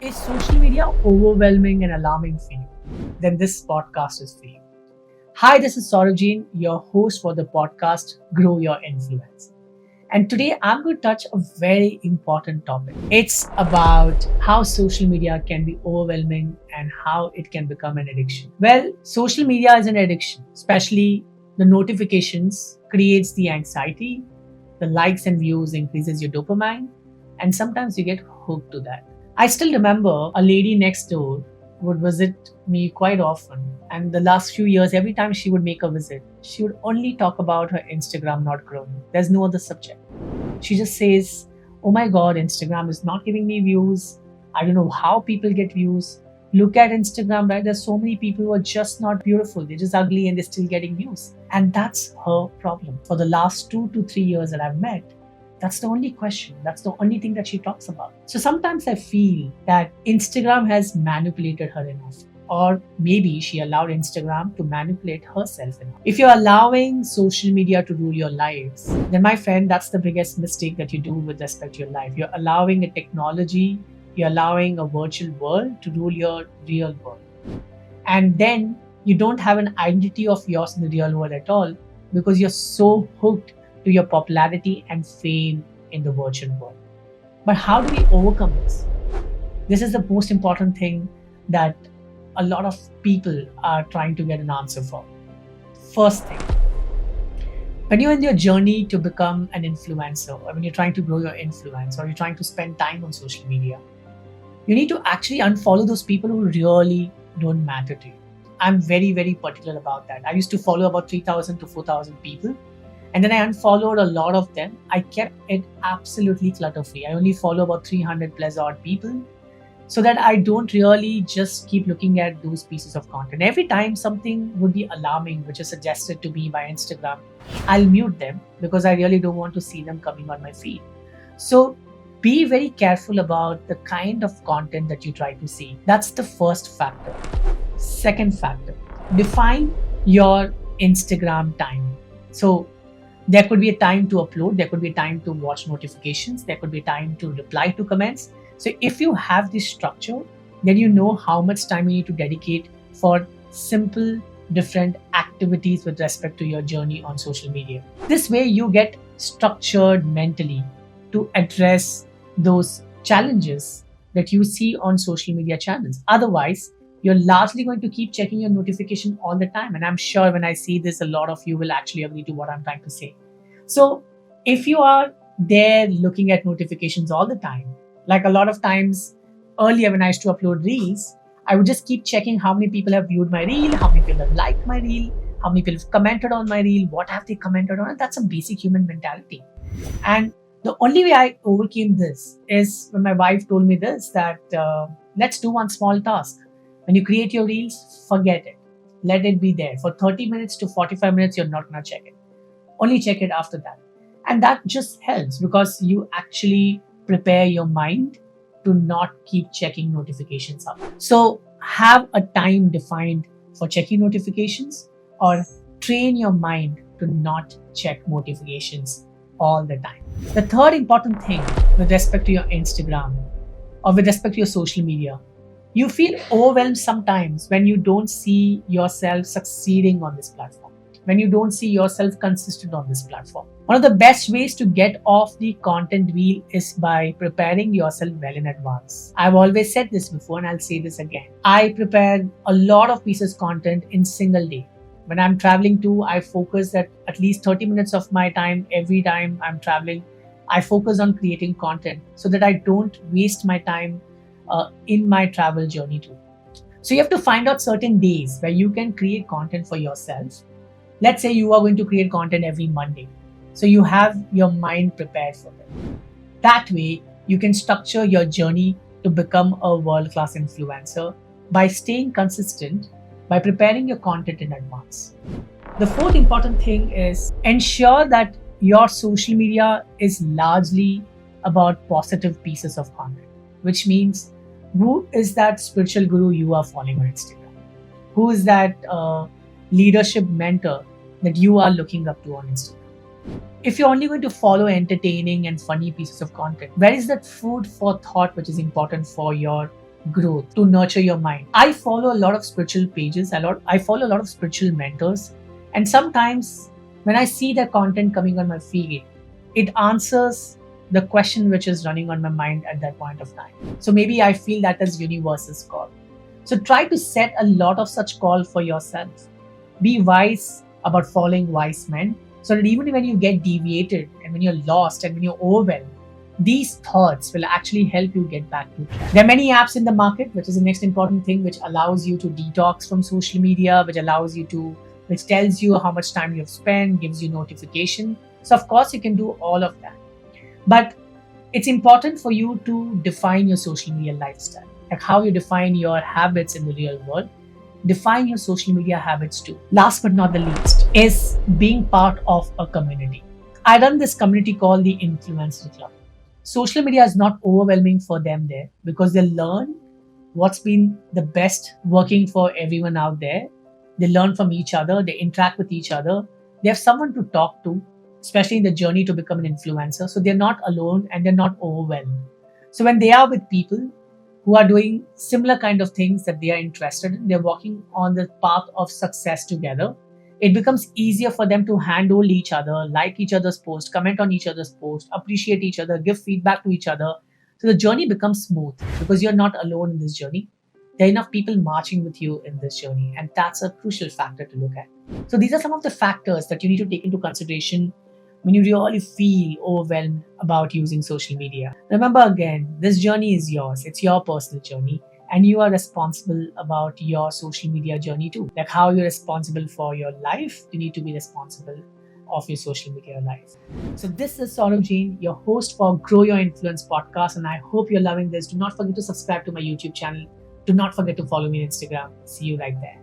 Is social media overwhelming and alarming for you? Then this podcast is for you. Hi, this is Sorav Jain, your host for the podcast Grow Your Influence. And today I'm going to touch a very important topic. It's about how social media can be overwhelming and how it can become an addiction. Well, social media is an addiction, especially the notifications creates the anxiety, the likes and views increases your dopamine, and sometimes you get hooked to that. I still remember a lady next door would visit me quite often. And the last few years, every time she would make a visit, she would only talk about her Instagram not growing. There's no other subject. She just says, "Oh my God, Instagram is not giving me views. I don't know how people get views. Look at Instagram, right? There's so many people who are just not beautiful. They're just ugly and they're still getting views." And that's her problem. For the last 2 to 3 years that I've met, that's the only question. That's the only thing that she talks about. So sometimes I feel that Instagram has manipulated her enough. Or maybe she allowed Instagram to manipulate herself enough. If you're allowing social media to rule your lives, then my friend, that's the biggest mistake that you do with respect to your life. You're allowing a technology, you're allowing a virtual world to rule your real world. And then you don't have an identity of yours in the real world at all because you're so hooked to your popularity and fame in the virtual world. But how do we overcome this? This is the most important thing that a lot of people are trying to get an answer for. First thing, when you're in your journey to become an influencer, or when you're trying to grow your influence, or you're trying to spend time on social media, you need to actually unfollow those people who really don't matter to you. I'm very, very particular about that. I used to follow about 3,000 to 4,000 people. And then I unfollowed a lot of them. I kept it absolutely clutter-free. I only follow about 300 plus odd people so that I don't really just keep looking at those pieces of content. Every time something would be alarming, which is suggested to me by Instagram, I'll mute them because I really don't want to see them coming on my feed. So be very careful about the kind of content that you try to see. That's the first factor. Second factor, define your Instagram time. So there could be a time to upload, there could be a time to watch notifications, there could be a time to reply to comments. So if you have this structure, then you know how much time you need to dedicate for simple, different activities with respect to your journey on social media. This way you get structured mentally to address those challenges that you see on social media channels. Otherwise, you're largely going to keep checking your notification all the time. And I'm sure when I see this, a lot of you will actually agree to what I'm trying to say. So if you are there looking at notifications all the time, like a lot of times earlier when I used to upload reels, I would just keep checking how many people have viewed my reel, how many people have liked my reel, how many people have commented on my reel, what have they commented on. And that's a basic human mentality. And the only way I overcame this is when my wife told me this, that let's do one small task. When you create your reels, forget it. Let it be there. For 30 minutes to 45 minutes, you're not going to check it. Only check it after that. And that just helps because you actually prepare your mind to not keep checking notifications up. So have a time defined for checking notifications or train your mind to not check notifications all the time. The third important thing with respect to your Instagram or with respect to your social media, you feel overwhelmed sometimes when you don't see yourself succeeding on this platform, when you don't see yourself consistent on this platform. One of the best ways to get off the content wheel is by preparing yourself well in advance. I've always said this before and I'll say this again. I prepare a lot of pieces of content in single day. When I'm traveling too, I focus that at least 30 minutes of my time every time I'm traveling, I focus on creating content so that I don't waste my time in my travel journey too. So you have to find out certain days where you can create content for yourself. Let's say you are going to create content every Monday. So you have your mind prepared for that. That way, you can structure your journey to become a world-class influencer by staying consistent, by preparing your content in advance. The fourth important thing is ensure that your social media is largely about positive pieces of content, which means who is that spiritual guru you are following on Instagram? Who is that leadership mentor that you are looking up to on Instagram? If you're only going to follow entertaining and funny pieces of content, where is that food for thought which is important for your growth, to nurture your mind. I follow a lot of spiritual pages, I follow a lot of spiritual mentors, and sometimes when I see their content coming on my feed, it answers the question which is running on my mind at that point of time. So maybe I feel that is universe's call. So try to set a lot of such call for yourself. Be wise about following wise men, so that even when you get deviated and when you're lost and when you're overwhelmed, these thoughts will actually help you get back to track. There are many apps in the market, which is the next important thing, which allows you to detox from social media, which tells you how much time you've spent, gives you notification. So of course you can do all of that. But it's important for you to define your social media lifestyle, like how you define your habits in the real world. Define your social media habits too. Last but not the least is being part of a community. I run this community called the Influencer Club. Social media is not overwhelming for them there because they learn what's been the best working for everyone out there. They learn from each other, they interact with each other, they have someone to talk to, especially in the journey to become an influencer. So they're not alone and they're not overwhelmed. So when they are with people who are doing similar kind of things that they are interested in, they're walking on the path of success together, it becomes easier for them to handle each other, like each other's posts, comment on each other's posts, appreciate each other, give feedback to each other. So the journey becomes smooth because you're not alone in this journey. There are enough people marching with you in this journey, and that's a crucial factor to look at. So these are some of the factors that you need to take into consideration when you really feel overwhelmed about using social media. Remember again, this journey is yours. It's your personal journey, and you are responsible about your social media journey too. Like how you're responsible for your life, you need to be responsible of your social media life. So this is Sorav Jain, your host for Grow Your Influence podcast, and I hope you're loving this. Do not forget to subscribe to my YouTube channel. Do not forget to follow me on Instagram. See you right there.